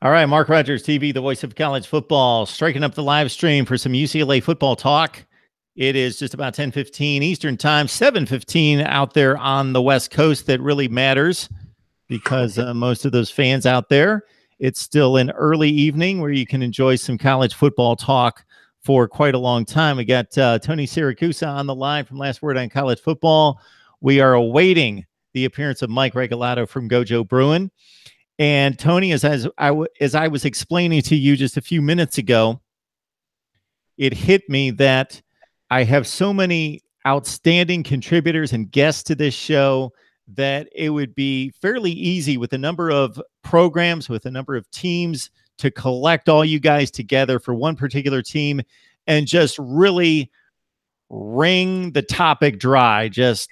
All right, Mark Rogers TV, the voice of college football, striking up the live stream for some UCLA football talk. It is just about 10:15 Eastern Time, 7:15 out there on the West Coast. That really matters because most of those fans out there, it's still an early evening where you can enjoy some college football talk for quite a long time. We got Tony Siracusa on the line from Last Word on College Football. We are awaiting the appearance of Mike Regalado from Gojo Bruin. And Tony, as I was explaining to you just a few minutes ago, it hit me that I have so many outstanding contributors and guests to this show that it would be fairly easy with a number of programs, with a number of teams, to collect all you guys together for one particular team and just really wring the topic dry, just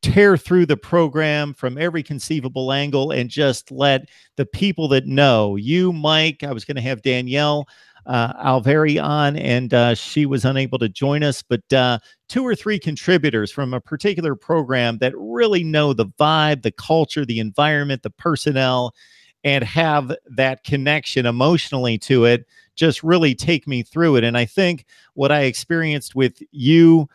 tear through the program from every conceivable angle and just let the people that know you, Mike. I was going to have Danielle Alveri on, and she was unable to join us, but two or three contributors from a particular program that really know the vibe, the culture, the environment, the personnel, and have that connection emotionally to it, just really take me through it. And I think what I experienced with you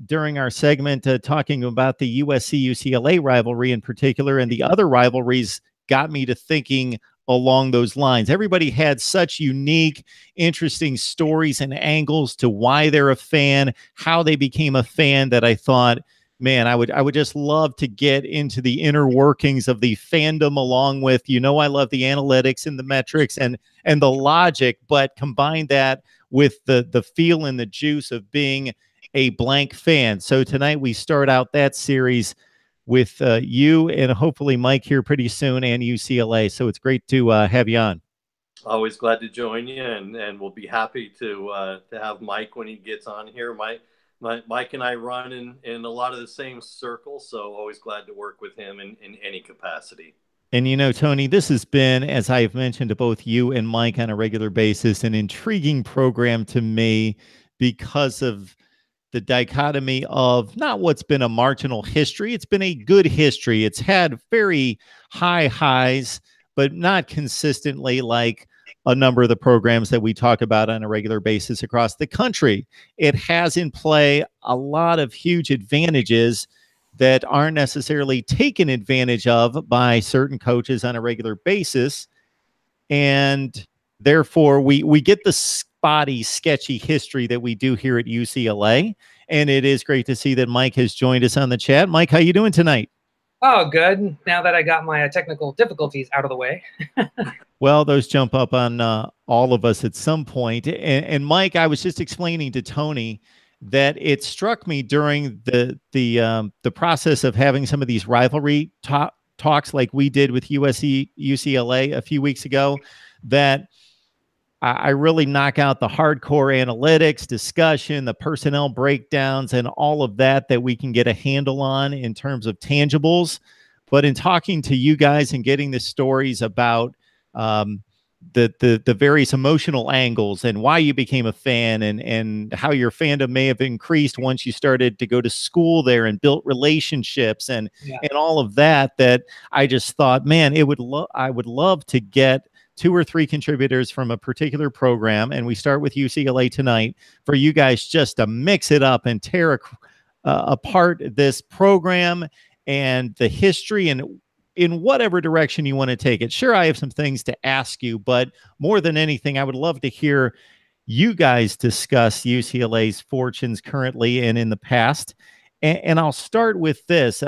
during our segment talking about the USC-UCLA rivalry in particular and the other rivalries got me to thinking along those lines. Everybody had such unique, interesting stories and angles to why they're a fan, how they became a fan, that I thought, man, I would just love to get into the inner workings of the fandom, along with, I love the analytics and the metrics and the logic, but combine that with the feel and the juice of being a blank fan. So tonight we start out that series with you and hopefully Mike here pretty soon, and UCLA. So it's great to have you on. Always glad to join you, and we'll be happy to have Mike when he gets on here. Mike and I run in a lot of the same circles, so always glad to work with him in any capacity. And Tony, this has been, as I've mentioned to both you and Mike on a regular basis, an intriguing program to me because of the dichotomy of not what's been a marginal history. It's been a good history. It's had very high highs, but not consistently like a number of the programs that we talk about on a regular basis across the country. It has in play a lot of huge advantages that aren't necessarily taken advantage of by certain coaches on a regular basis. And therefore, we get the spotty, sketchy history that we do here at UCLA. And it is great to see that Mike has joined us on the chat. Mike, how you doing tonight? Oh, good. Now that I got my technical difficulties out of the way. Well, those jump up on all of us at some point. And Mike, I was just explaining to Tony that it struck me during the process of having some of these rivalry talks like we did with USC UCLA a few weeks ago, that I really knock out the hardcore analytics discussion, the personnel breakdowns, and all of that we can get a handle on in terms of tangibles. But in talking to you guys and getting the stories about the various emotional angles and why you became a fan and how your fandom may have increased once you started to go to school there and built relationships and all of that I just thought, man, I would love to get two or three contributors from a particular program, and we start with UCLA tonight, for you guys just to mix it up and tear apart this program and the history and in whatever direction you want to take it. Sure, I have some things to ask you, but more than anything, I would love to hear you guys discuss UCLA's fortunes currently and in the past. And I'll start with this,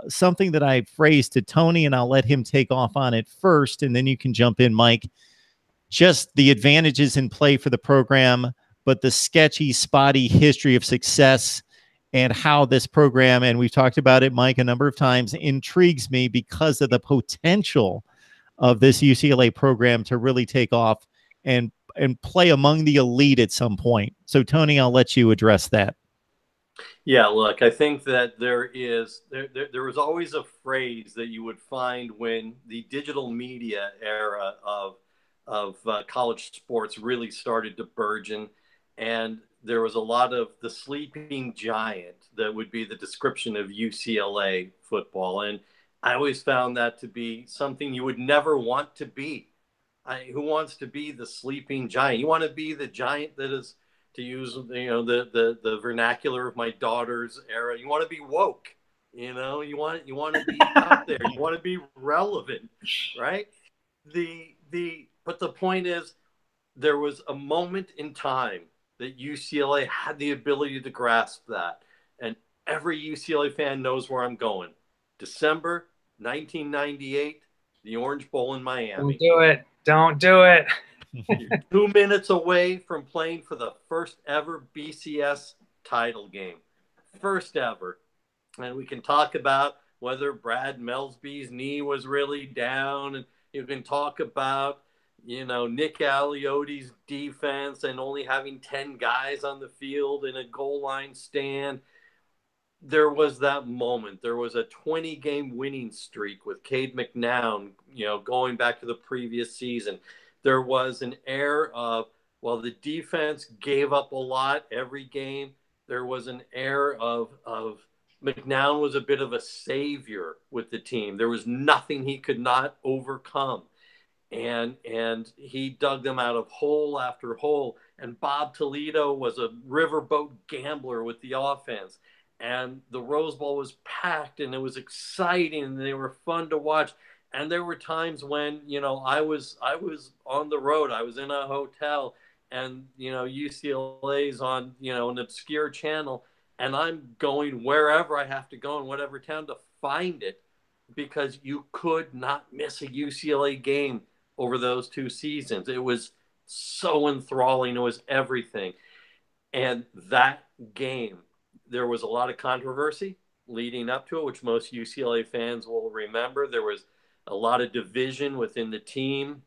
something that I phrased to Tony, and I'll let him take off on it first, and then you can jump in, Mike. Just the advantages in play for the program, but the sketchy, spotty history of success and how this program, and we've talked about it, Mike, a number of times, intrigues me because of the potential of this UCLA program to really take off and play among the elite at some point. So, Tony, I'll let you address that. Yeah, look, I think that there was always a phrase that you would find when the digital media era of college sports really started to burgeon, and there was a lot of the sleeping giant that would be the description of UCLA football. And I always found that to be something you would never want to be. Who wants to be the sleeping giant? You want to be the giant that is, to use the vernacular of my daughter's era. You want to be woke. You want to be out there. You want to be relevant, right? But the point is, there was a moment in time that UCLA had the ability to grasp that, and every UCLA fan knows where I'm going. December 1998, the Orange Bowl in Miami. Don't do it. Don't do it. You're 2 minutes away from playing for the first ever BCS title game. First ever. And we can talk about whether Brad Melsby's knee was really down. And you can talk about, Nick Aliotti's defense and only having 10 guys on the field in a goal line stand. There was that moment. There was a 20-game winning streak with Cade McNown, going back to the previous season. There was an air of, while the defense gave up a lot every game, there was an air of McNown was a bit of a savior with the team. There was nothing he could not overcome. And he dug them out of hole after hole. And Bob Toledo was a riverboat gambler with the offense. And the Rose Bowl was packed, and it was exciting, and they were fun to watch. And there were times when, I was on the road. I was in a hotel, and, UCLA's on, an obscure channel, and I'm going wherever I have to go in whatever town to find it, because you could not miss a UCLA game over those 2 seasons. It was so enthralling. It was everything. And that game, there was a lot of controversy leading up to it, which most UCLA fans will remember. There was a lot of division within the team.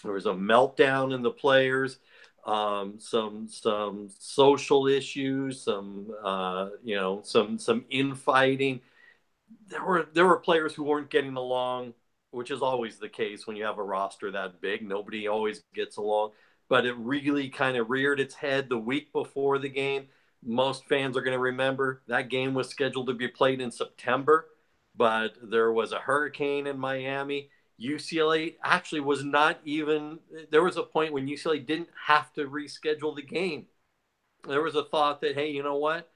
There was a meltdown in the players, some social issues, some infighting. There were players who weren't getting along, which is always the case when you have a roster that big. Nobody always gets along, but it really kind of reared its head the week before the game. Most fans are going to remember that game was scheduled to be played in September, but there was a hurricane in Miami. UCLA actually was not even – there was a point when UCLA didn't have to reschedule the game. There was a thought that, hey, you know what?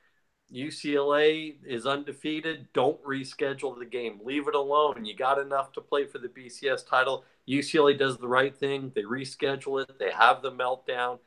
UCLA is undefeated. Don't reschedule the game. Leave it alone. You got enough to play for the BCS title. UCLA does the right thing. They reschedule it. They have the meltdown.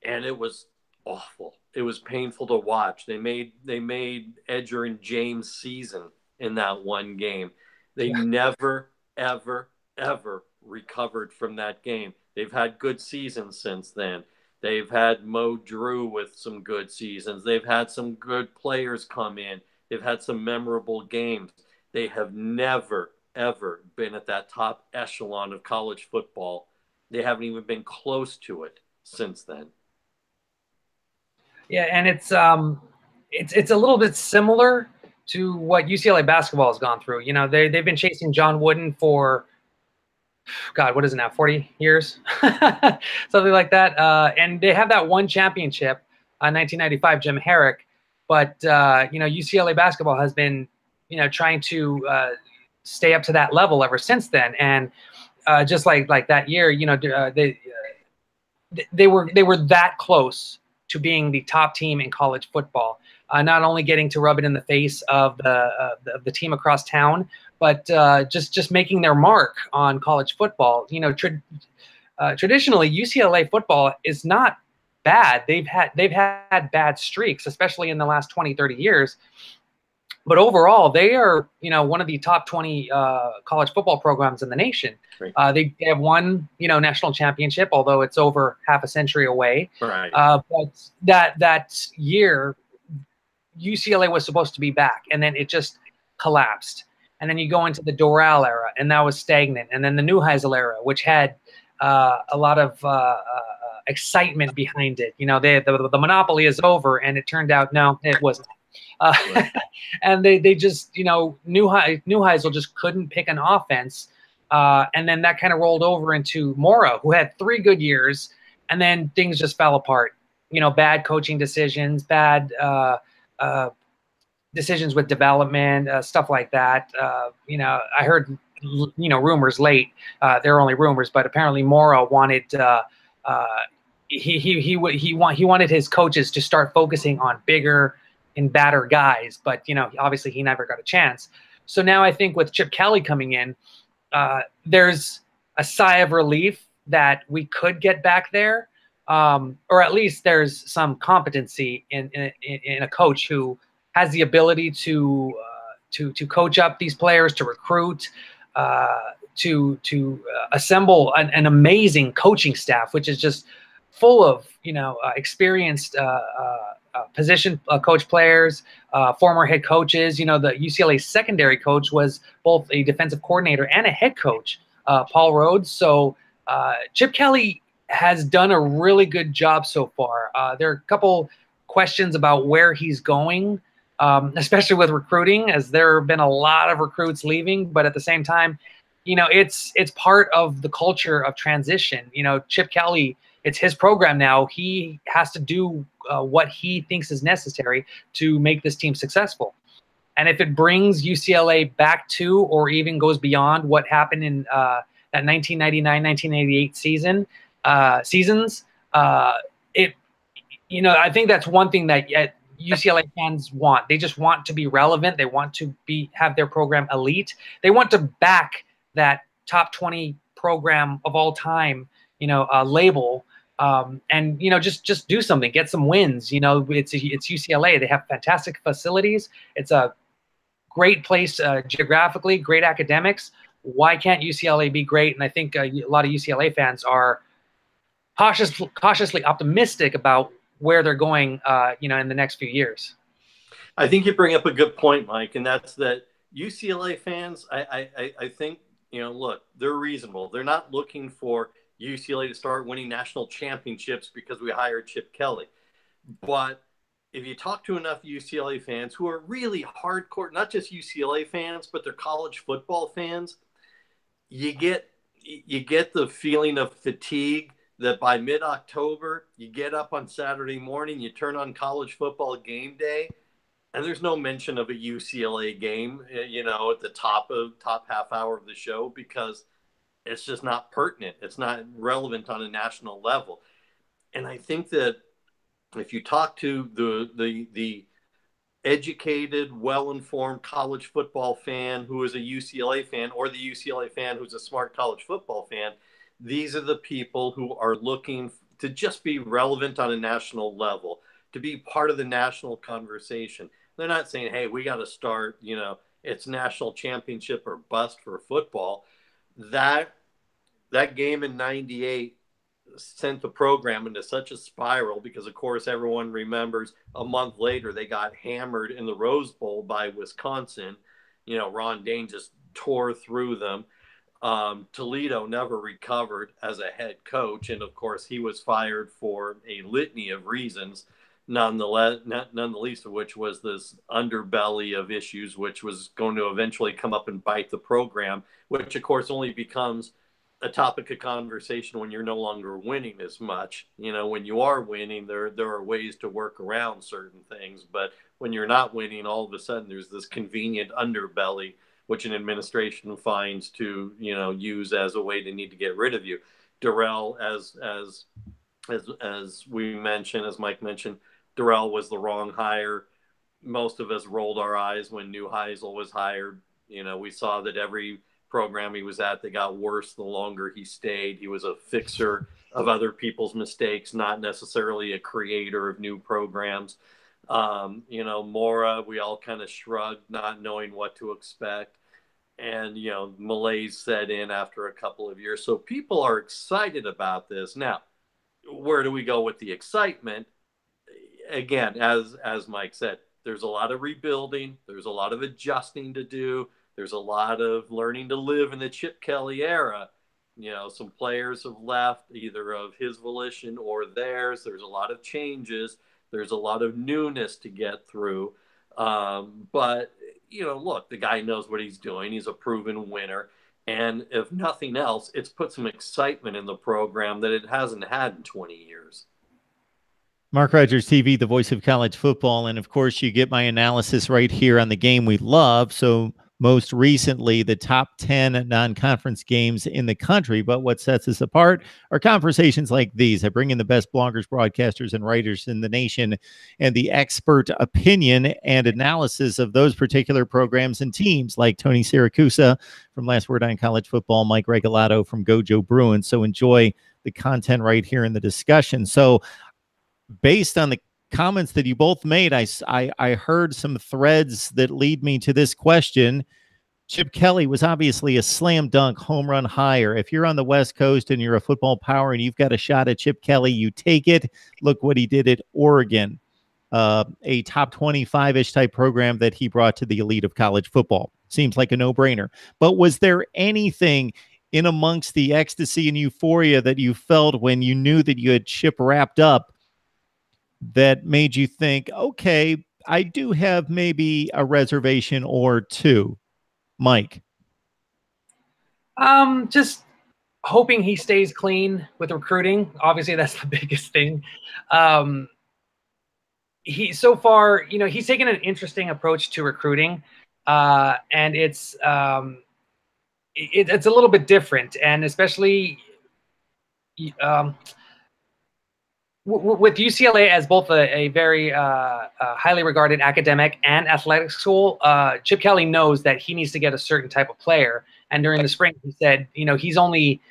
And it was awful. It was painful to watch. They made Edger and James season in that one game. They never, ever, ever recovered from that game. They've had good seasons since then. They've had Mo Drew with some good seasons. They've had some good players come in. They've had some memorable games. They have never, ever been at that top echelon of college football. They haven't even been close to it since then. Yeah, and it's a little bit similar to what UCLA basketball has gone through. They've been chasing John Wooden for, God, what is it now, 40 years? Something like that. And they have that one championship, 1995, Jim Herrick. But, UCLA basketball has been, trying to stay up to that level ever since then. And just like that year, they were that close to being the top team in college football, not only getting to rub it in the face of the team across town, but just making their mark on college football. Traditionally, UCLA football is not bad. They've had bad streaks, especially in the last 20, 30 years. But overall, they are, one of the top 20 college football programs in the nation. Right. They have won, national championship, although it's over half a century away. Right. But that year, UCLA was supposed to be back, and then it just collapsed. And then you go into the Doral era, and that was stagnant. And then the Neuheisel era, which had a lot of excitement behind it. The monopoly is over, and it turned out, no, it wasn't. And they just, Neuheisel just couldn't pick an offense. And then that kind of rolled over into Mora, who had 3 good years, and then things just fell apart. Bad coaching decisions, bad decisions with development, stuff like that. I heard rumors late. They're only rumors, but apparently Mora wanted he wanted his coaches to start focusing on bigger and badder guys, but obviously he never got a chance. So now I think with Chip Kelly coming in, there's a sigh of relief that we could get back there, or at least there's some competency in a coach who has the ability to coach up these players, to recruit, to assemble an amazing coaching staff, which is just full of experienced position coach players, former head coaches. The UCLA secondary coach was both a defensive coordinator and a head coach, Paul Rhodes. So Chip Kelly has done a really good job so far. There are a couple questions about where he's going, especially with recruiting, as there have been a lot of recruits leaving. But at the same time, it's part of the culture of transition. Chip Kelly, it's his program now. He has to do what he thinks is necessary to make this team successful. And if it brings UCLA back to, or even goes beyond what happened in that 1999-1988 seasons, I think that's one thing that UCLA fans want. They just want to be relevant. They want to have their program elite. They want to back that top 20 program of all time, label. And just do something, get some wins. It's UCLA. They have fantastic facilities. It's a great place geographically, great academics. Why can't UCLA be great? And I think a lot of UCLA fans are cautiously optimistic about where they're going, in the next few years. I think you bring up a good point, Mike, and that's that UCLA fans, I think, look, they're reasonable. They're not looking for UCLA to start winning national championships because we hired Chip Kelly. But if you talk to enough UCLA fans who are really hardcore, not just UCLA fans, but they're college football fans, you get the feeling of fatigue that by mid-October, you get up on Saturday morning, you turn on college football game day, and there's no mention of a UCLA game, at the top half hour of the show, because it's just not pertinent. It's not relevant on a national level. And I think that if you talk to the educated, well-informed college football fan who is a UCLA fan, or the UCLA fan who's a smart college football fan, these are the people who are looking to just be relevant on a national level, to be part of the national conversation. They're not saying, hey, we got to start, it's national championship or bust for football. That game in '98 sent the program into such a spiral because, of course, everyone remembers a month later they got hammered in the Rose Bowl by Wisconsin. Ron Dayne just tore through them. Toledo never recovered as a head coach, and of course he was fired for a litany of reasons, none the least of which was this underbelly of issues, which was going to eventually come up and bite the program, which of course only becomes a topic of conversation when you're no longer winning as much. When you are winning, there are ways to work around certain things, but when you're not winning, all of a sudden there's this convenient underbelly which an administration finds to, use as a way to need to get rid of you. Darrell, as we mentioned, as Mike mentioned, Darrell was the wrong hire. Most of us rolled our eyes when Neuheisel was hired. We saw that every program he was at, they got worse the longer he stayed. He was a fixer of other people's mistakes, not necessarily a creator of new programs. Mora, we all kind of shrugged, not knowing what to expect. And, malaise set in after a couple of years. So people are excited about this. Now, where do we go with the excitement? Again, as Mike said, there's a lot of rebuilding. There's a lot of adjusting to do. There's a lot of learning to live in the Chip Kelly era. Some players have left either of his volition or theirs. There's a lot of changes. There's a lot of newness to get through. But, look, the guy knows what he's doing. He's a proven winner. And if nothing else, it's put some excitement in the program that it hasn't had in 20 years. Mark Rogers TV, the voice of college football. And of course, you get my analysis right here on the game we love. So most recently the top 10 non-conference games in the country. But what sets us apart are conversations like these. I bring in the best bloggers, broadcasters, and writers in the nation, and the expert opinion and analysis of those particular programs and teams, like Tony Siracusa from Last Word on College Football, Mike Regalado from Gojo Bruins. So enjoy the content right here in the discussion. So based on the comments that you both made, I heard some threads that lead me to this question. Chip Kelly was obviously a slam dunk home run hire. If you're on the West Coast and you're a football power and you've got a shot at Chip Kelly, you take it. Look what he did at Oregon, a top 25-ish type program that he brought to the elite of college football. Seems like a no-brainer. But was there anything in amongst the ecstasy and euphoria that you felt when you knew that you had Chip wrapped up that made you think, okay, I do have maybe a reservation or two? Mike? Just hoping he stays clean with recruiting. Obviously, that's the biggest thing. He so far, he's taken an interesting approach to recruiting, and it's a little bit different, and especially with UCLA as both a very highly regarded academic and athletic school. Chip Kelly knows that he needs to get a certain type of player, and during the spring he said, he's only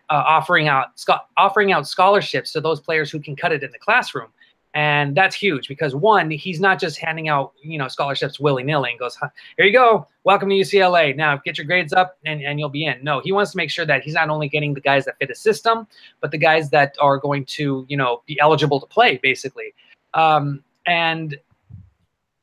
offering out scholarships to those players who can cut it in the classroom. And that's huge because, one, he's not just handing out, scholarships willy-nilly and goes, here you go, welcome to UCLA. Now get your grades up and you'll be in. No, he wants to make sure that he's not only getting the guys that fit his system, but the guys that are going to, be eligible to play, basically. And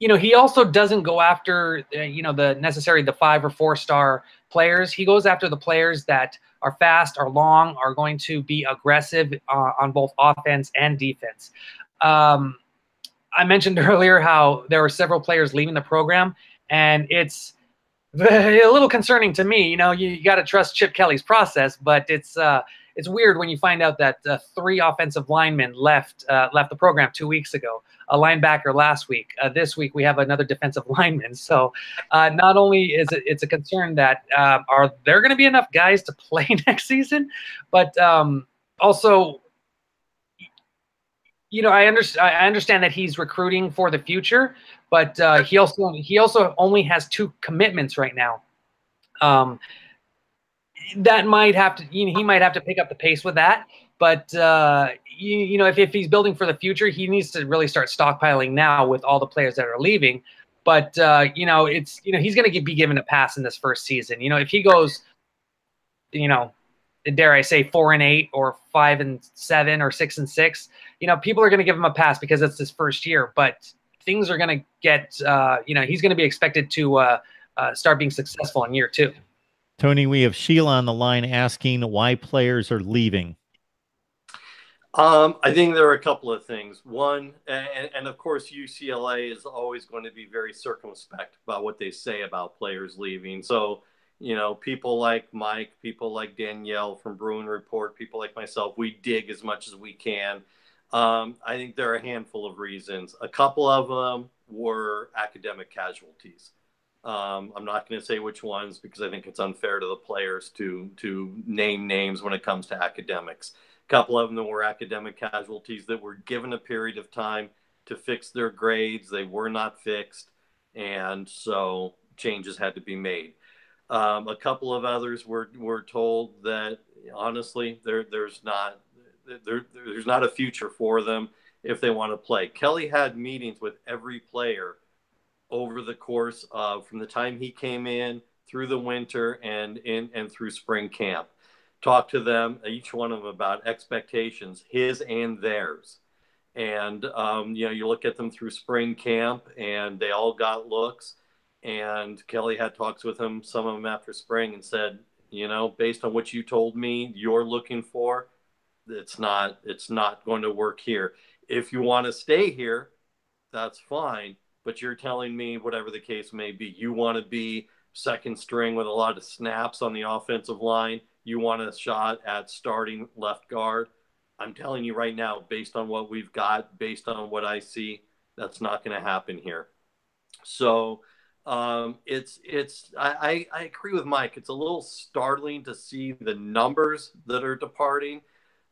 he also doesn't go after, the 5 or 4 star players. He goes after the players that are fast, are long, are going to be aggressive on both offense and defense. I mentioned earlier how there were several players leaving the program, and it's a little concerning to me. You got to trust Chip Kelly's process, but it's weird when you find out that 3 offensive linemen left the program 2 weeks ago, a linebacker last week. This week we have another defensive lineman. So not only is it's a concern that are there going to be enough guys to play next season, but also, I understand that he's recruiting for the future, but he also only has 2 commitments right now. That might have to, he might have to pick up the pace with that. But if he's building for the future, he needs to really start stockpiling now with all the players that are leaving. But he's going to be given a pass in this first season. If he goes, dare I say 4-8 or 5-7 or 6-6, people are going to give him a pass because it's his first year, but things are going to get, he's going to be expected to start being successful in year 2. Tony, we have Sheila on the line asking why players are leaving. I think there are a couple of things. One, and of course, UCLA is always going to be very circumspect about what they say about players leaving. So, people like Mike, people like Danielle from Bruin Report, people like myself, we dig as much as we can. I think there are a handful of reasons. A couple of them were academic casualties. I'm not going to say which ones because I think it's unfair to the players to name names when it comes to academics. A couple of them were academic casualties that were given a period of time to fix their grades. They were not fixed, and so changes had to be made. A couple of others were told that honestly there's not a future for them if they want to play. Kelly had meetings with every player over the course of from the time he came in through the winter and through spring camp. Talked to them, each one of them, about expectations, his and theirs. And you look at them through spring camp and they all got looks. And Kelly had talks with them, some of them after spring, and said, based on what you told me you're looking for, it's not going to work here. If you want to stay here, that's fine. But you're telling me, whatever the case may be, you want to be second string with a lot of snaps on the offensive line. You want a shot at starting left guard. I'm telling you right now, based on what we've got, based on what I see, that's not going to happen here. So I agree with Mike. It's a little startling to see the numbers that are departing.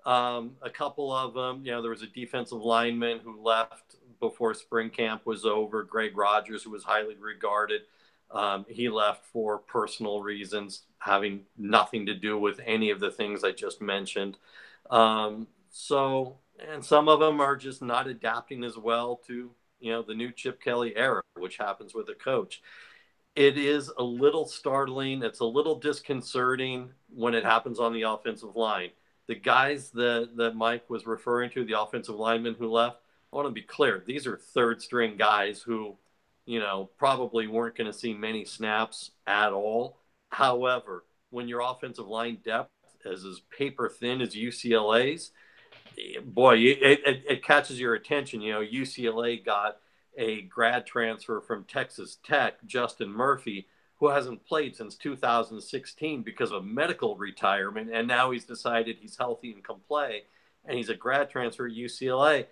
A couple of them, there was a defensive lineman who left before spring camp was over, Greg Rogers, who was highly regarded. He left for personal reasons, having nothing to do with any of the things I just mentioned. And some of them are just not adapting as well to, the new Chip Kelly era, which happens with a coach. It is a little startling. It's a little disconcerting when it happens on the offensive line. The guys that Mike was referring to, the offensive linemen who left, I want to be clear. These are third string guys who, probably weren't going to see many snaps at all. However, when your offensive line depth is as paper thin as UCLA's, boy, it catches your attention. UCLA got a grad transfer from Texas Tech, Justin Murphy, who hasn't played since 2016 because of medical retirement, and now he's decided he's healthy and can play, and he's a grad transfer at UCLA.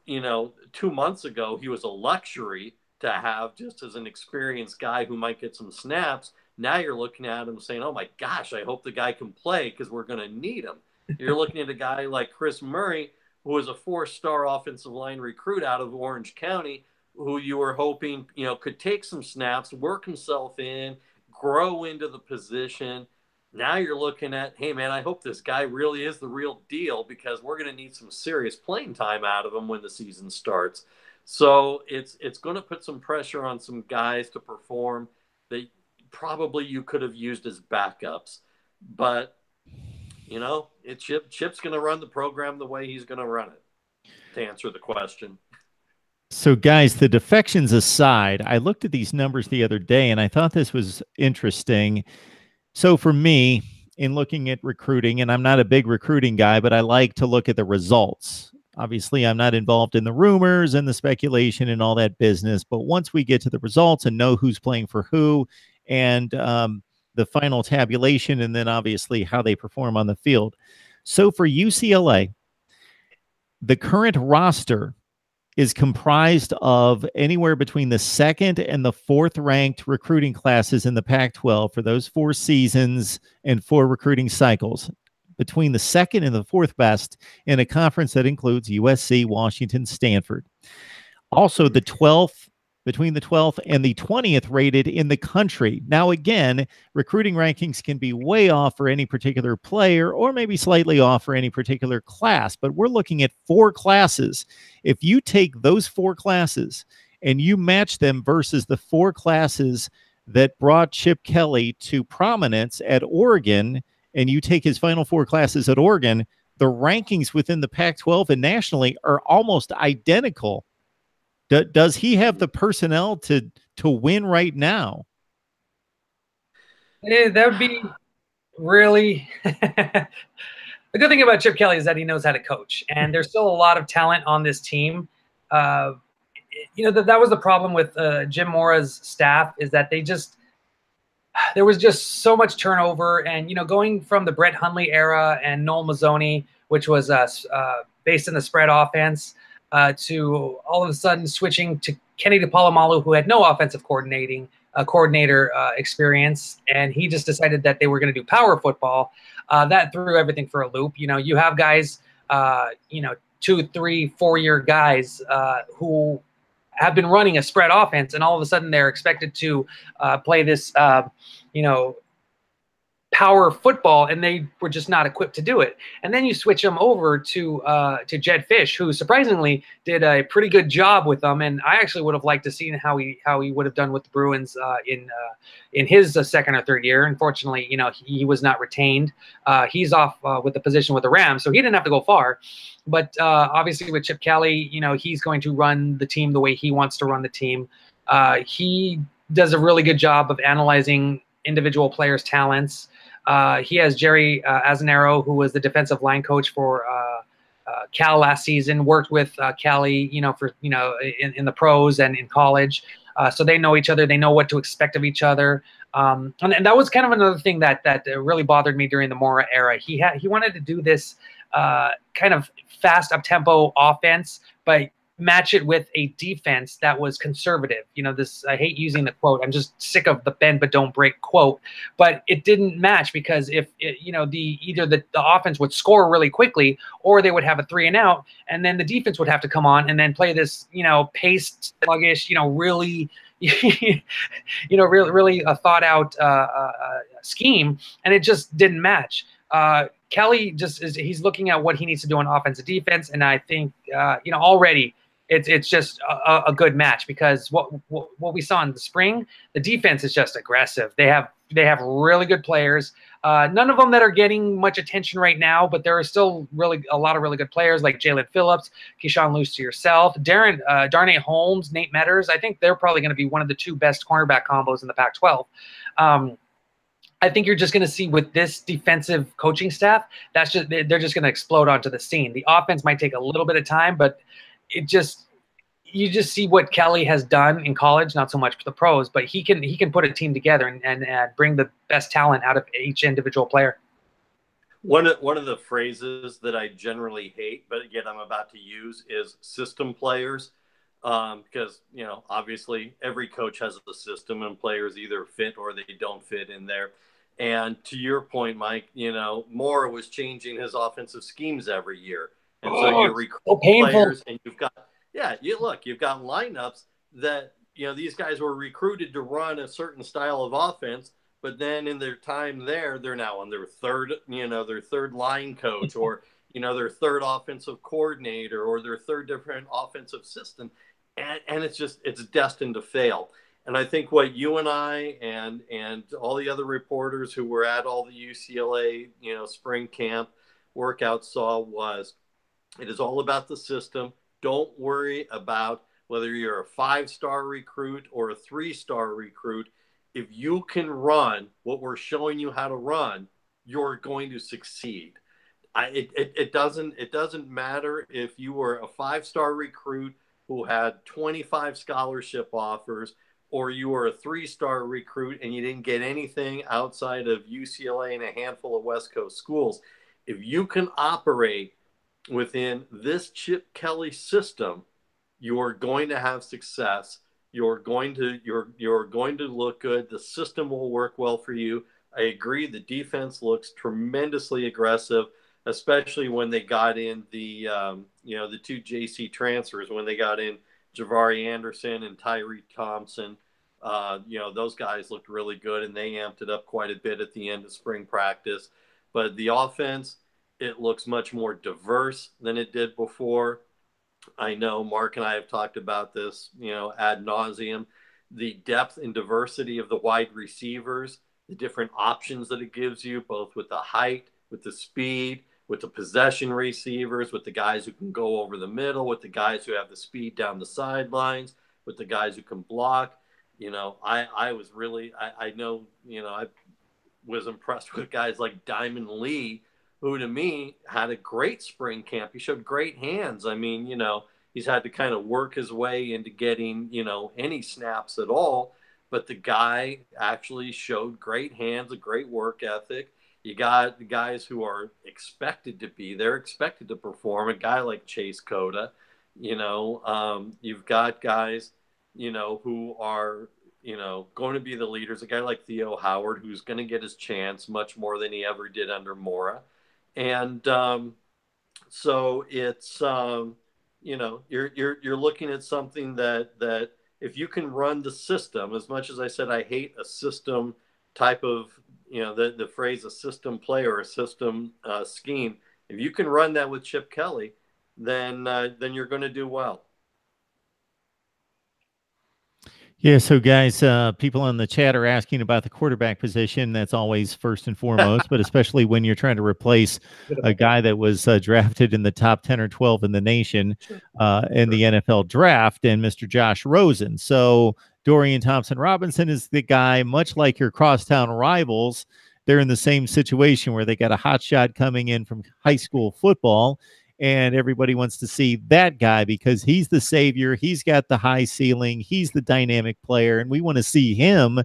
2 months ago, he was a luxury to have just as an experienced guy who might get some snaps. Now you're looking at him saying, oh my gosh, I hope the guy can play because we're going to need him. You're looking at a guy like Chris Murray, who was a 4-star offensive line recruit out of Orange County, who you were hoping, could take some snaps, work himself in, grow into the position. Now you're looking at, hey, man, I hope this guy really is the real deal because we're going to need some serious playing time out of him when the season starts. So it's going to put some pressure on some guys to perform that probably you could have used as backups. But, Chip's going to run the program the way he's going to run it, to answer the question. So, guys, the defections aside, I looked at these numbers the other day, and I thought this was interesting. So, for me, in looking at recruiting, and I'm not a big recruiting guy, but I like to look at the results. Obviously, I'm not involved in the rumors and the speculation and all that business. But once we get to the results and know who's playing for who and the final tabulation, and then obviously how they perform on the field. So, for UCLA, the current roster is comprised of anywhere between the 2nd and the 4th ranked recruiting classes in the Pac-12 for those 4 seasons and 4 recruiting cycles, between the 2nd and the 4th best in a conference that includes USC, Washington, Stanford. Also the 12th, between the 12th and the 20th rated in the country. Now, again, recruiting rankings can be way off for any particular player or maybe slightly off for any particular class, but we're looking at 4 classes. If you take those 4 classes and you match them versus the 4 classes that brought Chip Kelly to prominence at Oregon, and you take his final 4 classes at Oregon, the rankings within the Pac-12 and nationally are almost identical. Does he have the personnel to win right now? That would be really the good thing about Chip Kelly is that he knows how to coach, and there's still a lot of talent on this team. That was the problem with Jim Mora's staff, is that there was just so much turnover, and going from the Brett Hundley era and Noel Mazzoni, which was based in the spread offense, to all of a sudden switching to Kenny DePalamalu, who had no offensive coordinator experience, and he just decided that they were going to do power football. That threw everything for a loop. You have guys, 2, 3, 4-year guys who have been running a spread offense, and all of a sudden they're expected to play this, power football, and they were just not equipped to do it. And then you switch them over to Jed Fish, who surprisingly did a pretty good job with them. And I actually would have liked to see how he would have done with the Bruins in his 2nd or 3rd year. Unfortunately, he was not retained. He's off with the position with the Rams, so he didn't have to go far. But obviously with Chip Kelly, he's going to run the team the way he wants to run the team. He does a really good job of analyzing individual players' talents. He has Jerry Azanaro, who was the defensive line coach for Cal last season, worked with Kelly, in the pros and in college. So they know each other. They know what to expect of each other. And that was kind of another thing that really bothered me during the Mora era. He wanted to do this kind of fast up-tempo offense, but match it with a defense that was conservative. You know, this, I hate using the quote. I'm just sick of the bend but don't break quote. But it didn't match because if it, you know, either the offense would score really quickly or they would have a 3 and out, and then the defense would have to come on and then play this, you know, paced, sluggish, you know, really really a thought out scheme, and it just didn't match. Kelly he's looking at what he needs to do on offense and defense, and I think already it's just a good match, because what we saw in the spring, the defense is just aggressive. They have really good players. None of them that are getting much attention right now, but there are still really a lot of really good players like Jalen Phillips, Keyshawn Lewis to yourself, Darnay Holmes, Nate Metters. I think they're probably going to be one of the 2 best cornerback combos in the Pac-12. I think you're just going to see with this defensive coaching staff, they're just going to explode onto the scene. The offense might take a little bit of time, but you just see what Kelly has done in college, not so much for the pros, but he can put a team together and bring the best talent out of each individual player. One of the phrases that I generally hate, but again, I'm about to use, is system players. Because, you know, obviously every coach has a system and players either fit or they don't fit in there. And to your point, Mike, you know, Moore was changing his offensive schemes every year. And so you recruit players and you've got, you've got lineups that, you know, these guys were recruited to run a certain style of offense, but then in their time there, they're now on their third line coach, or, you know, their third offensive coordinator, or their third different offensive system. And it's destined to fail. And I think what you and I and all the other reporters who were at all the UCLA, you know, spring camp workouts saw was, it is all about the system. Don't worry about whether you're a 5-star recruit or a 3-star recruit. If you can run what we're showing you how to run, you're going to succeed. It doesn't matter if you were a 5-star recruit who had 25 scholarship offers, or you were a 3-star recruit and you didn't get anything outside of UCLA and a handful of West Coast schools. If you can operate within this Chip Kelly system, you're going to have success. You're going to look good. The system will work well for you. I agree. The defense looks tremendously aggressive, especially when they got in the 2 JC transfers, when they got in Javari Anderson and Tyree Thompson. Those guys looked really good, and they amped it up quite a bit at the end of spring practice. But the offense, it looks much more diverse than it did before. I know Mark and I have talked about this, ad nauseum. The depth and diversity of the wide receivers, the different options that it gives you, both with the height, with the speed, with the possession receivers, with the guys who can go over the middle, with the guys who have the speed down the sidelines, with the guys who can block. I was impressed with guys like Diamond Lee, who to me had a great spring camp. He showed great hands. I mean, he's had to kind of work his way into getting, any snaps at all. But the guy actually showed great hands, a great work ethic. You got the guys who are expected to be there, expected to perform. A guy like Chase Cota, you've got guys, who are, going to be the leaders. A guy like Theo Howard, who's going to get his chance much more than he ever did under Mora. And so it's, you're looking at something that if you can run the system, as much as I said I hate a system type of, the phrase a system play or a system scheme, if you can run that with Chip Kelly, then you're going to do well. Yeah, so guys, people in the chat are asking about the quarterback position. That's always first and foremost, but especially when you're trying to replace a guy that was drafted in the top 10 or 12 in the nation in the NFL draft, and Mr. Josh Rosen. So Dorian Thompson-Robinson is the guy, much like your crosstown rivals. They're in the same situation where they got a hot shot coming in from high school football, and everybody wants to see that guy because he's the savior. He's got the high ceiling. He's the dynamic player, and we want to see him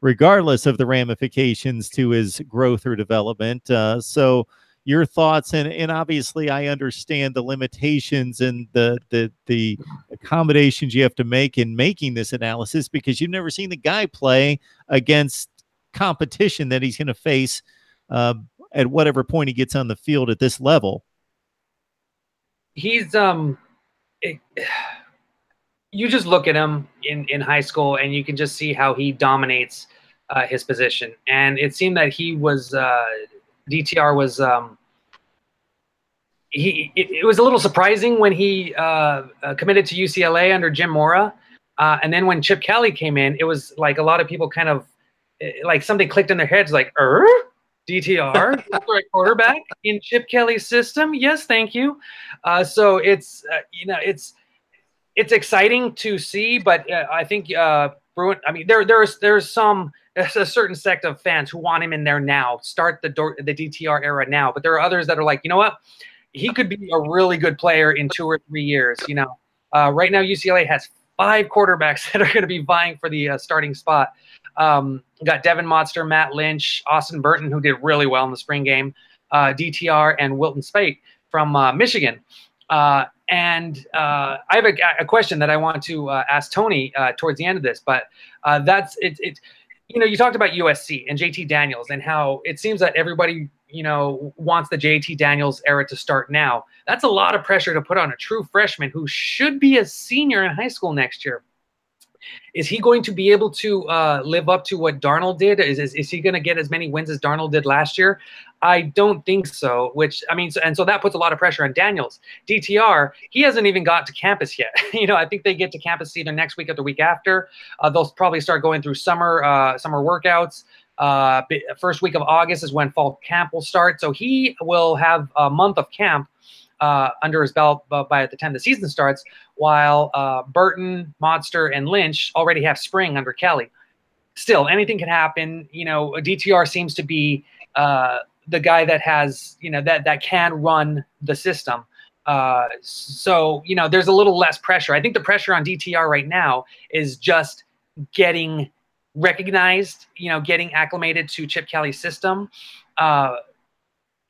regardless of the ramifications to his growth or development. So, your thoughts. And obviously I understand the limitations and the accommodations you have to make in making this analysis, because you've never seen the guy play against competition that he's going to face at whatever point he gets on the field at this level. He's you just look at him in high school and you can just see how he dominates his position. And it seemed that he was DTR was it was a little surprising when he committed to UCLA under Jim Mora. And then when Chip Kelly came in, it was like a lot of people kind of like something clicked in their heads, like, DTR, right quarterback in Chip Kelly's system? Yes, thank you. So it's you know, it's exciting to see, but I think Bruin. I mean, there's a certain sect of fans who want him in there now. Start the DTR era now. But there are others that are like, you know what, he could be a really good player in 2 or 3 years. You know, right now UCLA has 5 quarterbacks that are going to be vying for the starting spot. Got Devin Motster, Matt Lynch, Austin Burton, who did really well in the spring game, DTR, and Wilton Spate from Michigan. And I have a question that I want to ask Tony towards the end of this, but that's it. You know, you talked about USC and JT Daniels and how it seems that everybody, you know, wants the JT Daniels era to start now. That's a lot of pressure to put on a true freshman who should be a senior in high school next year. Is he going to be able to live up to what Darnold did? Is he going to get as many wins as Darnold did last year? I don't think so, which, I mean, and so that puts a lot of pressure on Daniels. DTR, he hasn't even got to campus yet. You know, I think they get to campus either next week or the week after. They'll probably start going through summer workouts. First week of August is when fall camp will start. So he will have a month of camp under his belt by the time the season starts, while Burton, Motster, and Lynch already have spring under Kelly. Still, anything can happen. You know, DTR seems to be the guy that has, you know, that can run the system. So, you know, there's a little less pressure. I think the pressure on DTR right now is just getting recognized, you know, getting acclimated to Chip Kelly's system.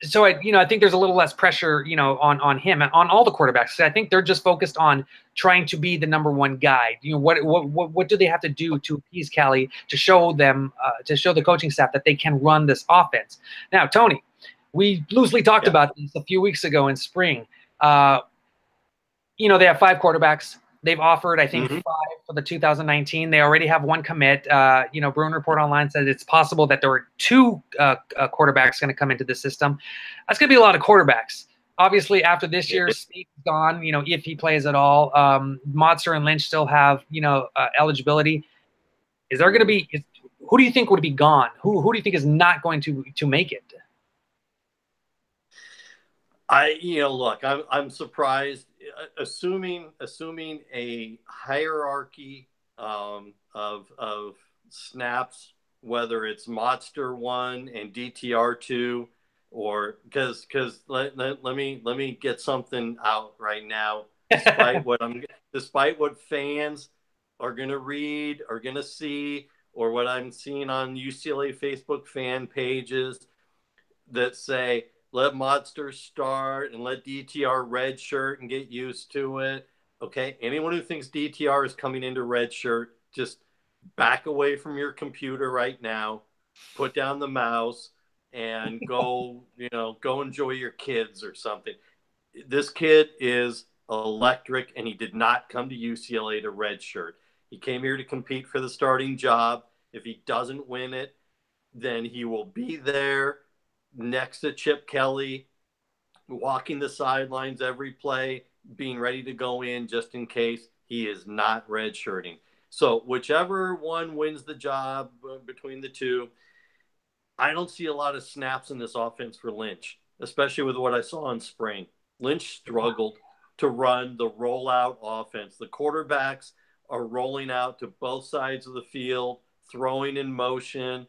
So I think there's a little less pressure, you know, on him and on all the quarterbacks. I think they're just focused on trying to be the #1 guy. You know, what do they have to do to appease Kelly to show them, to show the coaching staff that they can run this offense? Now, Tony, we loosely talked about this a few weeks ago in spring. You know, they have 5 quarterbacks. They've offered, I think, 5 for the 2019. They already have 1 commit. You know, Bruin Report Online said it's possible that there are 2 quarterbacks going to come into the system. That's going to be a lot of quarterbacks. Obviously, after this year, State's gone, you know, if he plays at all. Motster and Lynch still have, you know, eligibility. Is there going to be who do you think would be gone? Who do you think is not going to make it? Look, I'm surprised. Assuming a hierarchy of snaps, whether it's Motster 1 and DTR 2, or because let me get something out right now. Despite what fans are gonna read, are gonna see, or what I'm seeing on UCLA Facebook fan pages that say, let Motster start and let DTR redshirt and get used to it. Okay, anyone who thinks DTR is coming into redshirt, just back away from your computer right now, put down the mouse, and go enjoy your kids or something. This kid is electric, and he did not come to UCLA to redshirt. He came here to compete for the starting job. If he doesn't win it, then he will be there next to Chip Kelly, walking the sidelines every play, being ready to go in just in case. He is not redshirting. So whichever one wins the job between the 2, I don't see a lot of snaps in this offense for Lynch, especially with what I saw in spring. Lynch struggled to run the rollout offense. The quarterbacks are rolling out to both sides of the field, throwing in motion,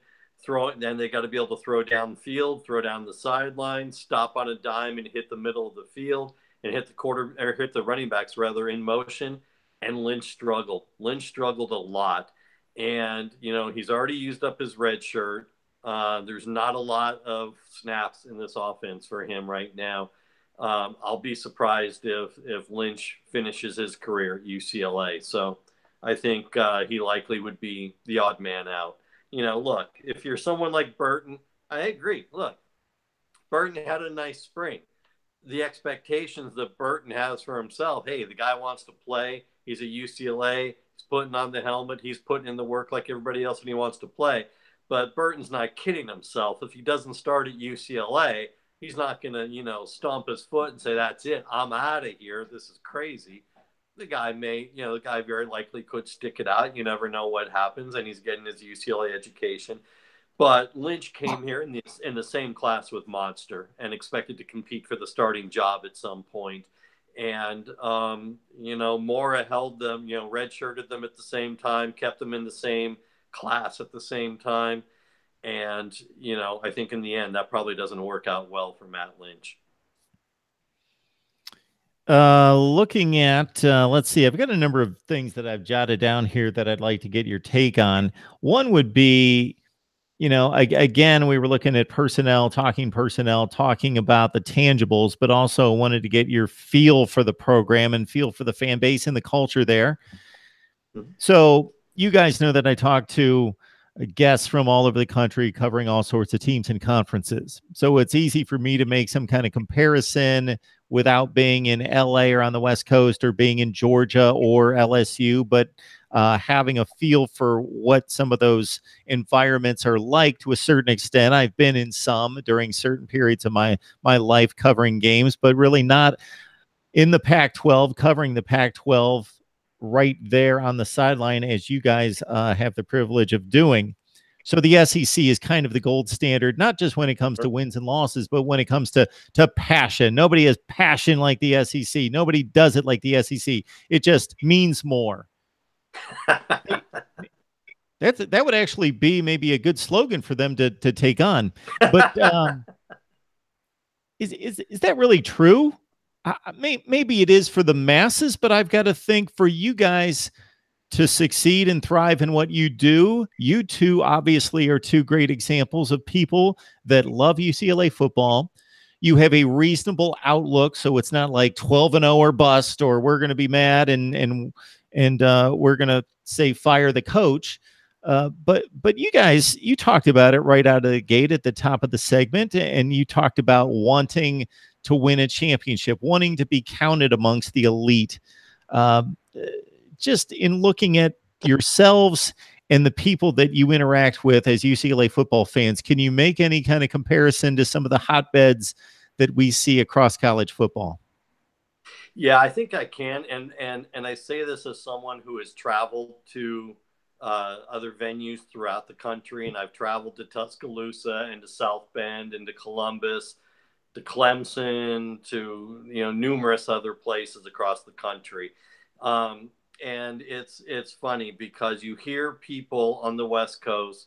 then they got to be able to throw down the field, throw down the sideline, stop on a dime and hit the middle of the field, and hit the running backs rather in motion. And Lynch struggled. Lynch struggled a lot. And, you know, he's already used up his red shirt. There's not a lot of snaps in this offense for him right now. I'll be surprised if Lynch finishes his career at UCLA. So I think he likely would be the odd man out. Look, if you're someone like Burton, I agree. Look, Burton had a nice spring. The expectations that Burton has for himself, hey, the guy wants to play. He's at UCLA. He's putting on the helmet. He's putting in the work like everybody else, and he wants to play. But Burton's not kidding himself. If he doesn't start at UCLA, he's not going to, stomp his foot and say, that's it. I'm out of here. This is crazy. The guy the guy very likely could stick it out. You never know what happens, and he's getting his UCLA education. But Lynch came here in the same class with Monster and expected to compete for the starting job at some point. And, Mora held them, redshirted them at the same time, kept them in the same class at the same time. And, I think in the end, that probably doesn't work out well for Matt Lynch. Looking at, let's see, I've got a number of things that I've jotted down here that I'd like to get your take on. One would be, again, we were looking at personnel, talking about the tangibles, but also wanted to get your feel for the program and feel for the fan base and the culture there. Mm-hmm. So you guys know that I talk to guests from all over the country covering all sorts of teams and conferences. So it's easy for me to make some kind of comparison without being in LA or on the West Coast or being in Georgia or LSU, but having a feel for what some of those environments are like to a certain extent. I've been in some during certain periods of my life covering games, but really not in the Pac-12, covering the Pac-12 right there on the sideline as you guys have the privilege of doing. So the SEC is kind of the gold standard, not just when it comes to wins and losses, but when it comes to passion. Nobody has passion like the SEC. Nobody does it like the SEC. It just means more. That would actually be maybe a good slogan for them to take on. But is that really true? Maybe it is for the masses, but I've got to think for you guys to succeed and thrive in what you do. You two obviously are two great examples of people that love UCLA football. You have a reasonable outlook, so it's not like 12-0 or bust, or we're going to be mad and we're going to say fire the coach. But you guys, you talked about it right out of the gate at the top of the segment, and you talked about wanting to win a championship, wanting to be counted amongst the elite. Just in looking at yourselves and the people that you interact with as UCLA football fans, can you make any kind of comparison to some of the hotbeds that we see across college football? Yeah, I think I can. And I say this as someone who has traveled to other venues throughout the country. And I've traveled to Tuscaloosa and to South Bend and to Columbus, to Clemson, to, numerous other places across the country. And it's funny because you hear people on the West Coast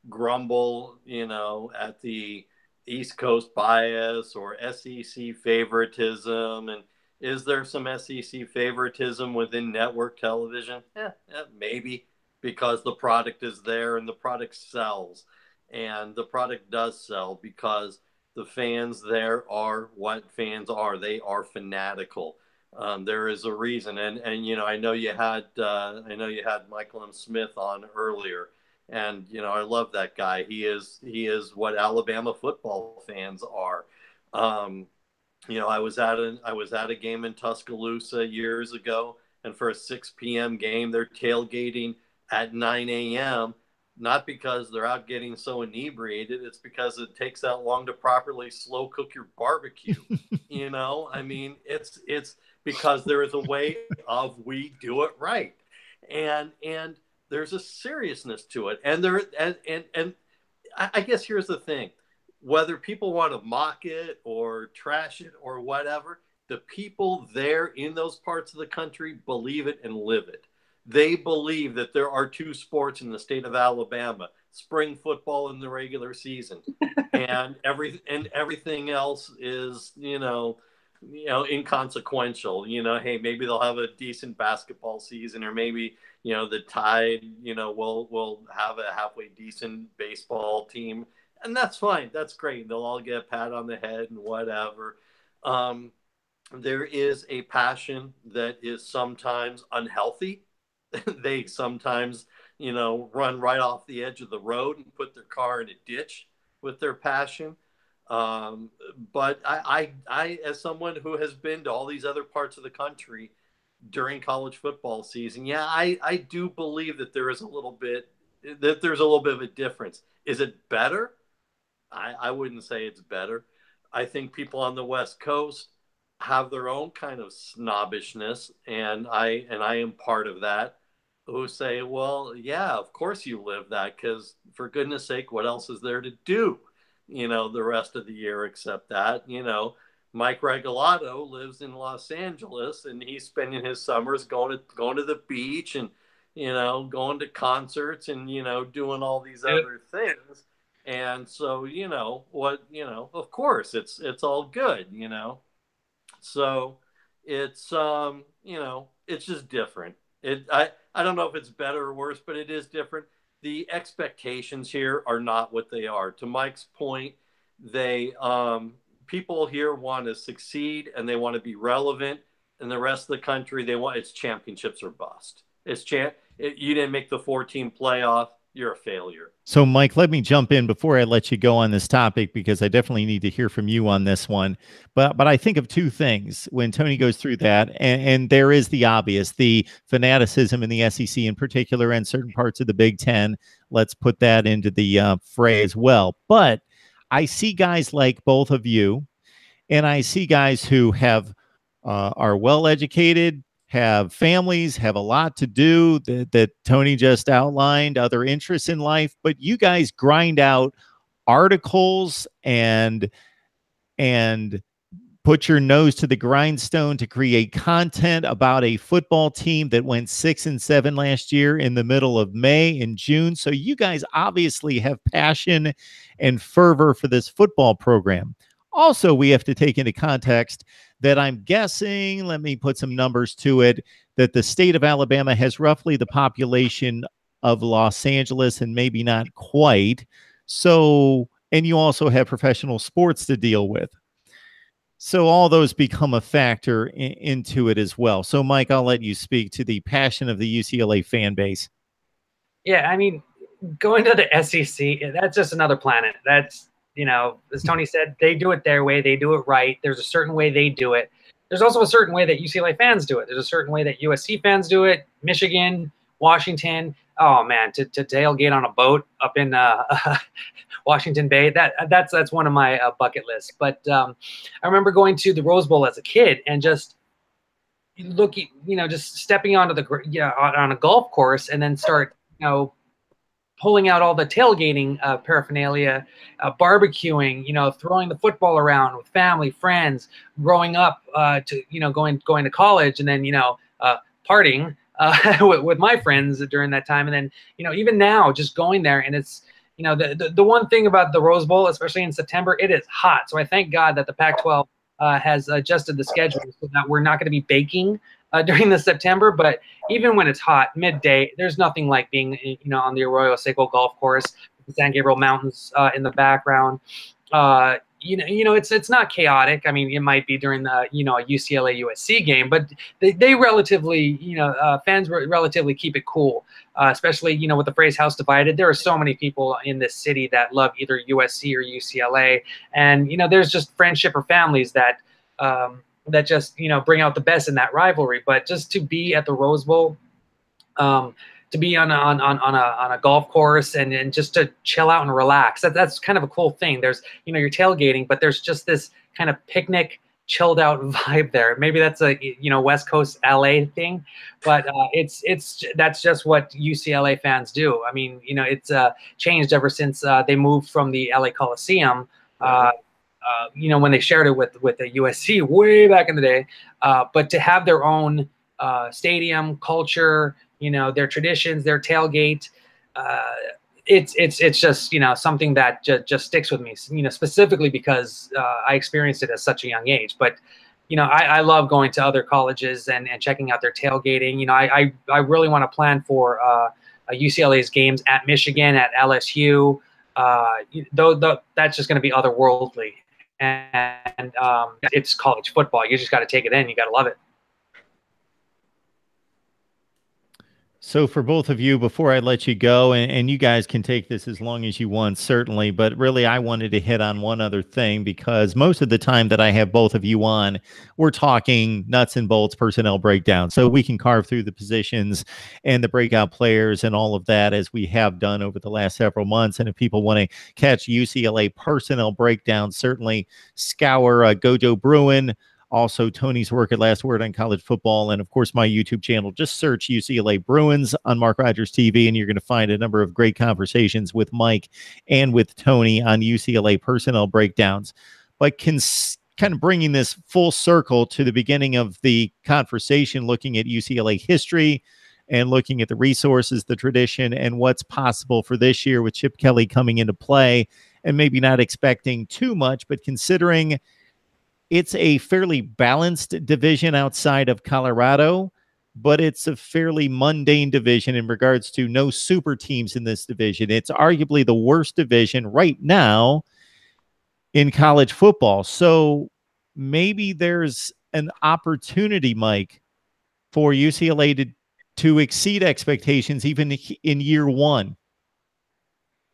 grumble, at the East Coast bias or SEC favoritism. And is there some SEC favoritism within network television? Maybe, because the product is there and the product sells. And the product does sell because the fans there are what fans are. They are fanatical. There is a reason, and I know you had Michael M. Smith on earlier, and I love that guy. He is what Alabama football fans are. I was at a game in Tuscaloosa years ago, and for a 6 p.m. game, they're tailgating at 9 a.m. Not because they're out getting so inebriated, it's because it takes that long to properly slow cook your barbecue. I mean, it's because there is a way of we do it right. And there's a seriousness to it. And I guess here's the thing. Whether people want to mock it or trash it or whatever, the people there in those parts of the country believe it and live it. They believe that there are two sports in the state of Alabama: spring football in the regular season, and everything else is, inconsequential. Hey, maybe they'll have a decent basketball season, or maybe, the Tide, will have a halfway decent baseball team and that's fine. That's great. They'll all get a pat on the head and whatever. There is a passion that is sometimes unhealthy. They sometimes, run right off the edge of the road and put their car in a ditch with their passion. But I, as someone who has been to all these other parts of the country during college football season, yeah, I do believe that there's a little bit of a difference. Is it better? I wouldn't say it's better. I think people on the West Coast have their own kind of snobbishness, and I am part of that, who say, well, yeah, of course you live that, because for goodness sake, what else is there to do, the rest of the year except that. Mike Regalado lives in Los Angeles, and he's spending his summers going to the beach and, going to concerts and, doing all these other things. And so, of course it's all good, So it's, it's just different. I don't know if it's better or worse, but it is different. The expectations here are not what they are. To Mike's point, people here want to succeed and they want to be relevant. And the rest of the country, it's championships or bust. You didn't make the 14 playoff, you're a failure. So, Mike, let me jump in before I let you go on this topic, because I definitely need to hear from you on this one. But I think of two things when Tony goes through that, and there is the obvious, the fanaticism in the SEC in particular, and certain parts of the Big Ten. Let's put that into the fray as well. But I see guys like both of you, and I see guys who are well educated, have families, have a lot to do that Tony just outlined, other interests in life, but you guys grind out articles and put your nose to the grindstone to create content about a football team that went 6-7 last year in the middle of May and June. So you guys obviously have passion and fervor for this football program. Also, we have to take into context that I'm guessing, let me put some numbers to it, that the state of Alabama has roughly the population of Los Angeles, and maybe not quite. So, and you also have professional sports to deal with. So all those become a factor into it as well. So, Mike, I'll let you speak to the passion of the UCLA fan base. Yeah, I mean, going to the SEC, that's just another planet. That's, as Tony said, they do it their way. They do it right. There's a certain way they do it. There's also a certain way that UCLA fans do it. There's a certain way that USC fans do it. Michigan, Washington. Oh man, to tailgate on a boat up in Washington Bay. That's one of my bucket lists. But I remember going to the Rose Bowl as a kid and just looking, just stepping onto on a golf course and then start, pulling out all the tailgating paraphernalia, barbecuing, throwing the football around with family, friends, growing up to, going to college, and then, partying with my friends during that time. And then, even now just going there, and it's, the one thing about the Rose Bowl, especially in September, it is hot. So I thank God that the Pac-12 has adjusted the schedule so that we're not going to be baking during the September. But even when it's hot, midday, there's nothing like being, on the Arroyo Seco golf course, the San Gabriel Mountains in the background. It's not chaotic. I mean, it might be during the, a UCLA USC game, but they relatively, fans relatively keep it cool, especially, with the phrase house divided. There are so many people in this city that love either USC or UCLA. And, there's just friendship or families that just, bring out the best in that rivalry. But just to be at the Rose Bowl, to be on a golf course and just to chill out and relax. That's kind of a cool thing. There's, you're tailgating, but there's just this kind of picnic, chilled out vibe there. Maybe that's a, West Coast LA thing, but that's just what UCLA fans do. I mean, it's changed ever since they moved from the LA Coliseum, when they shared it with the USC way back in the day. But to have their own stadium culture, their traditions, their tailgate, it's just, something that just sticks with me, specifically because I experienced it at such a young age. But, I love going to other colleges and checking out their tailgating. I really want to plan for UCLA's games at Michigan, at LSU, That's just going to be otherworldly. And it's college football. You just got to take it in. You got to love it. So for both of you, before I let you go, and you guys can take this as long as you want, certainly, but really I wanted to hit on one other thing, because most of the time that I have both of you on, we're talking nuts and bolts personnel breakdown. So we can carve through the positions and the breakout players and all of that, as we have done over the last several months. And if people want to catch UCLA personnel breakdown, certainly scour Gojo Bruin, also Tony's work at Last Word on College Football, and of course my YouTube channel. Just search UCLA Bruins on Mark Rogers TV, and you're going to find a number of great conversations with Mike and with Tony on UCLA personnel breakdowns. But kind of bringing this full circle to the beginning of the conversation, looking at UCLA history and looking at the resources, the tradition, and what's possible for this year with Chip Kelly coming into play, and maybe not expecting too much, but considering it's a fairly balanced division outside of Colorado, but it's a fairly mundane division in regards to no super teams in this division. It's arguably the worst division right now in college football. So maybe there's an opportunity, Mike, for UCLA to exceed expectations even in year one.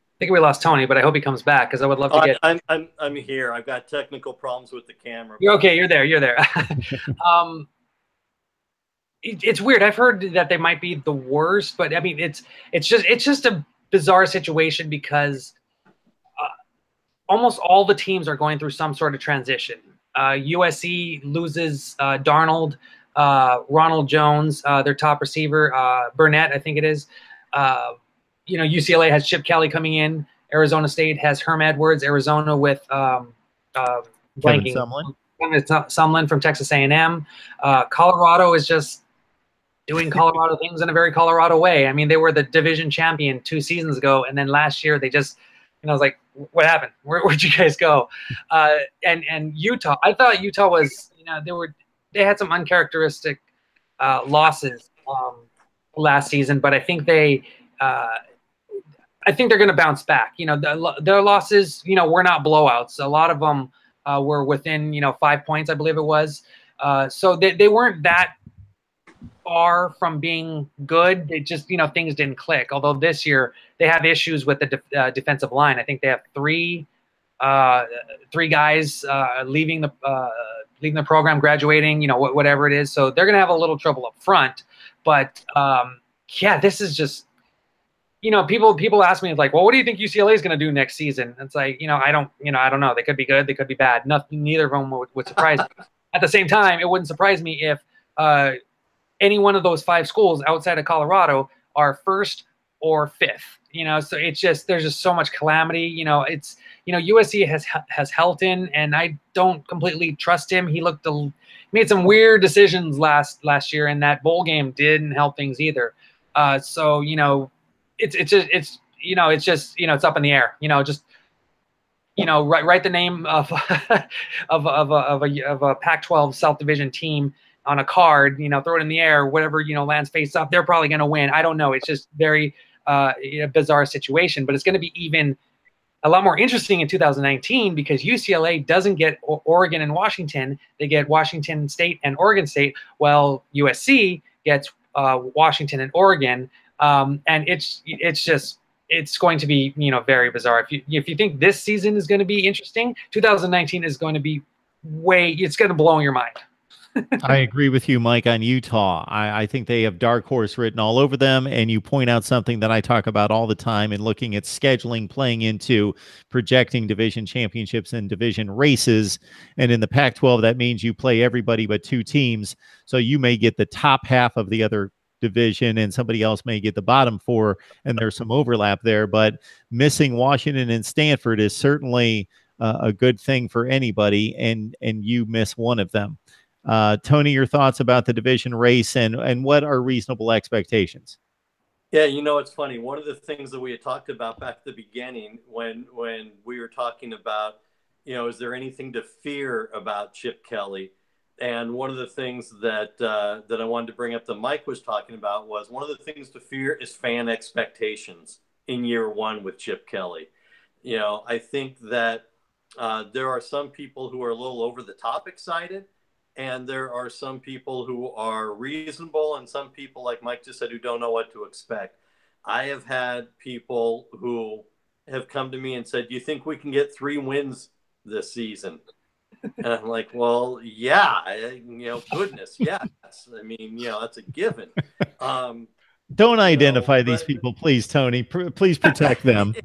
I think we lost Tony, but I hope he comes back, because I would love to get. I'm here. I've got technical problems with the camera. You're okay. You're there. You're there. It's weird. I've heard that they might be the worst, but I mean, it's just a bizarre situation, because almost all the teams are going through some sort of transition. USC loses Darnold, Ronald Jones, their top receiver, Burnett, I think it is. UCLA has Chip Kelly coming in. Arizona State has Herm Edwards. Arizona with blanking. Sumlin from Texas A&M. Colorado is just doing Colorado things in a very Colorado way. I mean, they were the division champion 2 seasons ago, and then last year they just, I was like, what happened? Where'd you guys go? And Utah, I thought Utah was, they had some uncharacteristic losses last season, but I think they're going to bounce back. Their losses, were not blowouts. A lot of them were within, 5 points, I believe it was. So they weren't that far from being good. They just, things didn't click. Although this year they have issues with the defensive line. I think they have three guys leaving the program, graduating, whatever it is. So they're going to have a little trouble up front. But yeah, this is just, people ask me, like, well, what do you think UCLA is going to do next season? It's like, I don't know. They could be good. They could be bad. Neither of them would surprise me. At the same time, it wouldn't surprise me if any one of those 5 schools outside of Colorado are first or fifth. So it's just, there's just so much calamity. USC has Helton, and I don't completely trust him. He made some weird decisions last year, and that bowl game didn't help things either. So it's up in the air. Write the name of a Pac-12 South Division team on a card. Throw it in the air. Whatever lands face up, they're probably going to win. I don't know. It's just very bizarre situation. But it's going to be even a lot more interesting in 2019, because UCLA doesn't get Oregon and Washington. They get Washington State and Oregon State. Well, USC gets Washington and Oregon. And it's going to be, very bizarre. If you think this season is going to be interesting, 2019 is going to be it's going to blow your mind. I agree with you, Mike, on Utah. I think they have dark horse written all over them, and you point out something that I talk about all the time in looking at scheduling, playing into projecting division championships and division races. And in the Pac-12, that means you play everybody but 2 teams. So you may get the top half of the other division and somebody else may get the bottom 4, and there's some overlap there. But missing Washington and Stanford is certainly a good thing for anybody, and you miss one of them. Tony, your thoughts about the division race and what are reasonable expectations? Yeah, it's funny. One of the things that we had talked about back at the beginning when we were talking about, is there anything to fear about Chip Kelly? And one of the things that I wanted to bring up that Mike was talking about was one of the things to fear is fan expectations in year one with Chip Kelly. I think that there are some people who are a little over the top excited, and there are some people who are reasonable, and some people, like Mike just said, who don't know what to expect. I have had people who have come to me and said, "Do you think we can get 3 wins this season?" And I'm like, "Well, yeah, goodness, yes. I mean, that's a given." Um, Don't identify these people, please, Tony. Please protect them.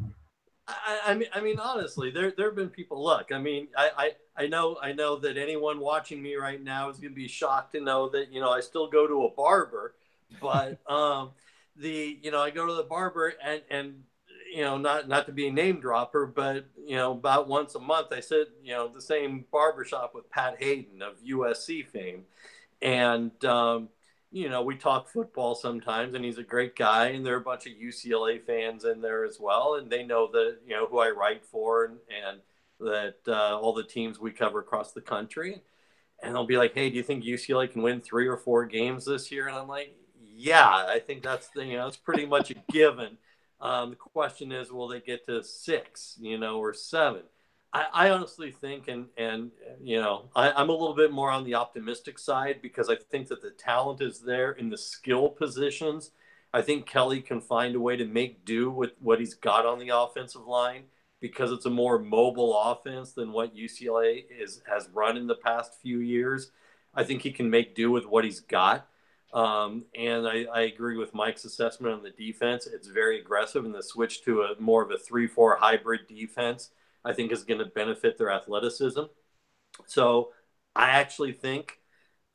I mean, honestly, there have been people. Look, I mean, I know that anyone watching me right now is going to be shocked to know that I still go to a barber, but I go to the barber and not to be a name dropper, but about once a month I sit the same barber shop with Pat Hayden of USC fame, and we talk football sometimes, and he's a great guy, and there are a bunch of UCLA fans in there as well, and they know that who I write for, and that all the teams we cover across the country, and they'll be like, "Hey, do you think UCLA can win 3 or 4 games this year?" And I'm like, "Yeah, I think that's it's pretty much a given." The question is, will they get to 6, or 7? I honestly think, and I'm a little bit more on the optimistic side because I think that the talent is there in the skill positions. I think Kelly can find a way to make do with what he's got on the offensive line because it's a more mobile offense than what UCLA has run in the past few years. I think he can make do with what he's got. And I agree with Mike's assessment on the defense. It's very aggressive, and the switch to a more of a 3-4 hybrid defense I think is going to benefit their athleticism. So I actually think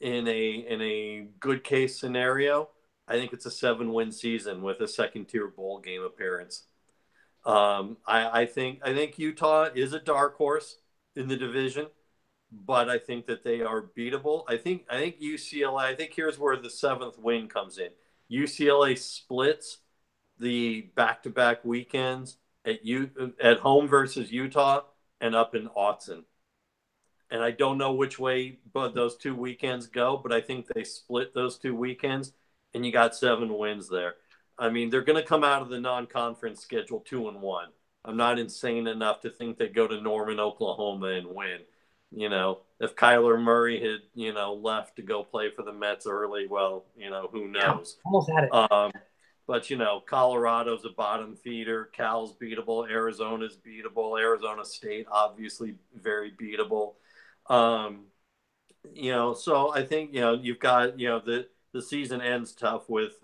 in a good case scenario, I think it's a 7-win season with a second-tier bowl game appearance. I think Utah is a dark horse in the division, but I think that they are beatable. I think UCLA. I think here's where the 7th win comes in. UCLA splits the back-to-back weekends at home versus Utah and up in Autzen. And I don't know which way but those 2 weekends go, but I think they split those 2 weekends, and you got 7 wins there. I mean, they're going to come out of the non-conference schedule 2-1. I'm not insane enough to think they go to Norman, Oklahoma, and win. If Kyler Murray had left to go play for the Mets early, well, who knows? Yeah, almost had it. But Colorado's a bottom feeder. Cal's beatable. Arizona's beatable. Arizona State obviously very beatable. So I think you've got the season ends tough with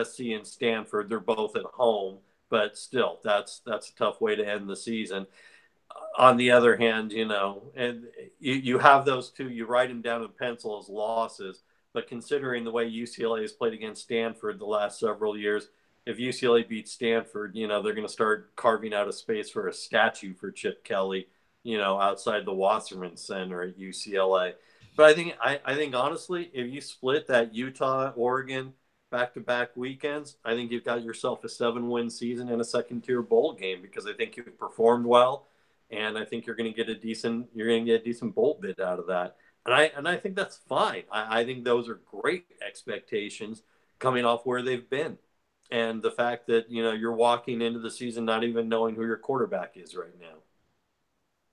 SC and Stanford. They're both at home, but still that's a tough way to end the season. On the other hand, and you have those 2. You write them down in pencil as losses. But considering the way UCLA has played against Stanford the last several years, if UCLA beats Stanford, they're going to start carving out a space for a statue for Chip Kelly, outside the Wasserman Center at UCLA. But I think honestly, if you split that Utah-Oregon back-to-back weekends, I think you've got yourself a 7-win season and a second-tier bowl game because I think you've performed well, and I think you're going to get a decent bowl bid out of that. And I think that's fine. I think those are great expectations coming off where they've been. And the fact that, you're walking into the season not even knowing who your quarterback is right now.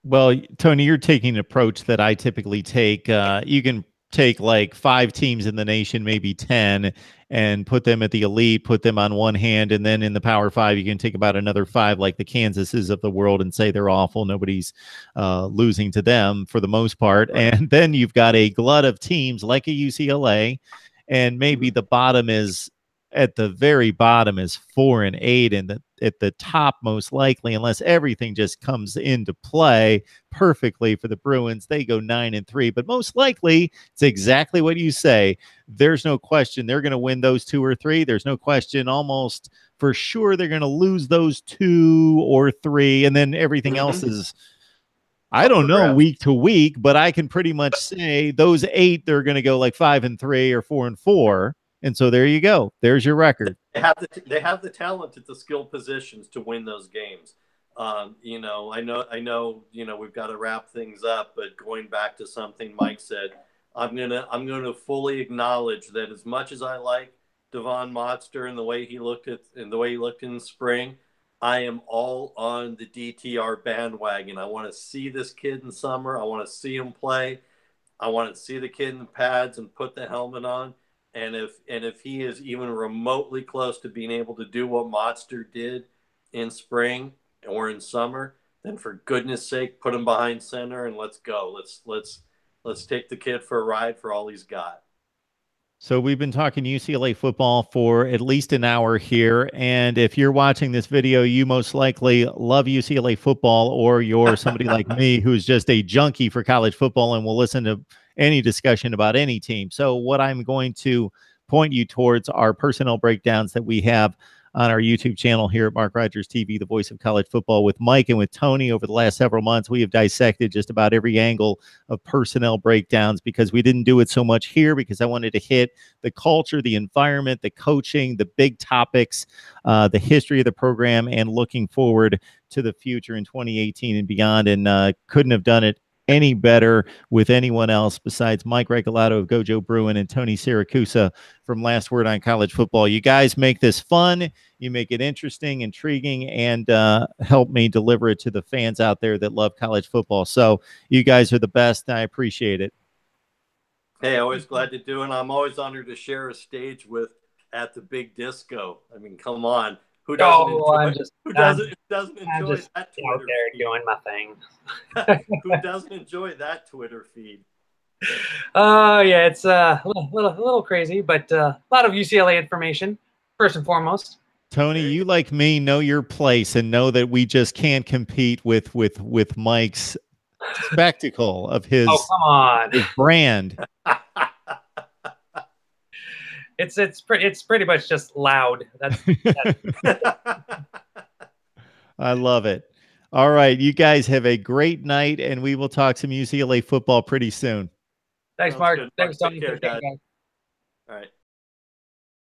Well, Tony, you're taking an approach that I typically take. You can take like 5 teams in the nation, maybe 10, and put them at the elite, put them on one hand, and then in the Power 5, you can take about another 5, like the Kansases of the world, and say they're awful. Nobody's losing to them for the most part. Right. And then you've got a glut of teams like a UCLA, and maybe the bottom is at the very bottom is 4 and 8, and at the top, most likely, unless everything just comes into play perfectly for the Bruins, they go 9 and 3. But most likely, it's exactly what you say. There's no question they're going to win those 2 or 3. There's no question, almost for sure, they're going to lose those 2 or 3, and then everything else is, I don't know, week to week. But I can pretty much say those 8, they're going to go like 5 and 3 or 4 and 4. And so there you go. There's your record. They have the talent at the skill positions to win those games. I know. We've got to wrap things up. But going back to something Mike said, I'm gonna fully acknowledge that as much as I like Devon Motster and the way he looked in the spring, I am all on the DTR bandwagon. I want to see this kid in summer. I want to see him play. I want to see the kid in the pads and put the helmet on. And if he is even remotely close to being able to do what Monster did in spring or in summer, then for goodness sake, put him behind center and let's go. Let's take the kid for a ride for all he's got. So we've been talking UCLA football for at least an hour here. And if you're watching this video, you most likely love UCLA football, or you're somebody like me who's just a junkie for college football and will listen to any discussion about any team. So what I'm going to point you towards are personnel breakdowns that we have on our YouTube channel here at Mark Rogers TV, the voice of college football. With Mike and with Tony over the last several months, we have dissected just about every angle of personnel breakdowns, because we didn't do it so much here because I wanted to hit the culture, the environment, the coaching, the big topics, the history of the program, and looking forward to the future in 2018 and beyond. And couldn't have done it any better with anyone else besides Mike Regalado of Gojo Bruin and Tony Siracusa from Last Word on College Football. You guys make this fun. You make it interesting, intriguing, and help me deliver it to the fans out there that love college football. So you guys are the best. And I appreciate it. Hey, always glad to do it. I'm always honored to share a stage with at the Big Disco. I mean, come on. Who doesn't enjoy that Twitter out there feed? doing my thing. Who doesn't enjoy that Twitter feed? Oh, yeah, it's a little crazy, but a lot of UCLA information, first and foremost. Tony, you like me know your place and know that we just can't compete with Mike's spectacle of his, come on, his brand. It's pretty much just loud. That's I love it. All right, you guys have a great night, and we will talk some UCLA football pretty soon. Thanks, Mark. Thanks, Tony. Take care, guys. All right.